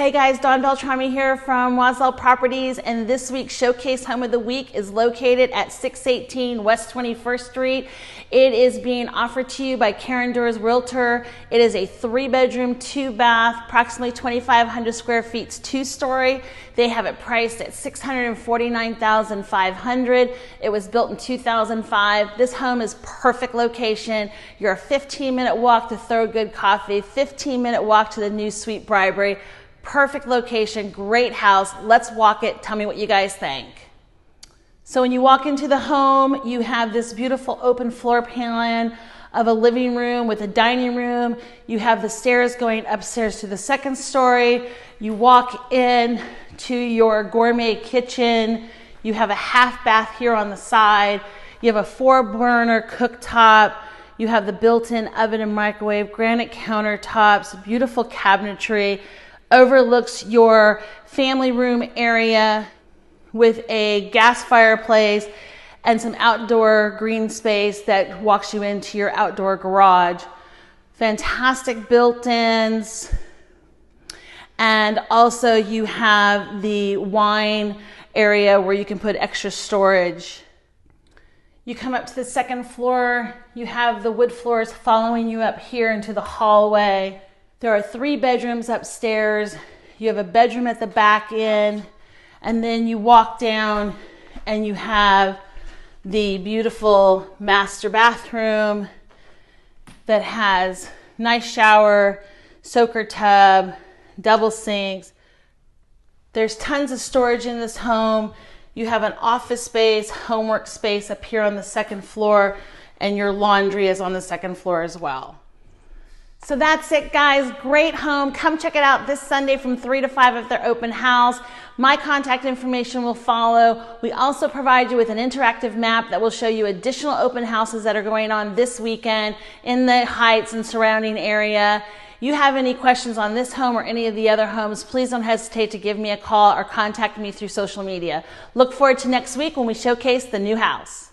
Hey guys, Dawn Beltrami here from Walzel Properties, and this week's Showcase Home of the Week is located at 618 West 21st Street. It is being offered to you by Karen Durr's Realtor. It is a 3-bedroom, 2-bath, approximately 2,500 square feet, 2-story. They have it priced at $649,500. It was built in 2005. This home is perfect location. You're a 15-minute walk to Thorogood Coffee, 15-minute walk to the new Sweet Bribery. Perfect location, great house. Let's walk it. Tell me what you guys think. So when you walk into the home, you have this beautiful open floor plan of a living room with a dining room. You have the stairs going upstairs to the 2nd story. You walk in to your gourmet kitchen. You have a half bath here on the side. You have a 4-burner cooktop. You have the built-in oven and microwave, granite countertops, beautiful cabinetry. Overlooks your family room area with a gas fireplace and some outdoor green space that walks you into your outdoor garage. Fantastic built-ins. And also you have the wine area where you can put extra storage. You come up to the 2nd floor. You have the wood floors following you up here into the hallway. There are 3 bedrooms upstairs. You have a bedroom at the back end, and then you walk down and you have the beautiful master bathroom that has nice shower, soaker tub, double sinks. There's tons of storage in this home. You have an office space, homework space up here on the 2nd floor, and your laundry is on the 2nd floor as well. So that's it, guys. Great home. Come check it out this Sunday from 3 to 5 at their open house. My contact information will follow. We also provide you with an interactive map that will show you additional open houses that are going on this weekend in the Heights and surrounding area. You have any questions on this home or any of the other homes, please don't hesitate to give me a call or contact me through social media. Look forward to next week when we showcase the new house.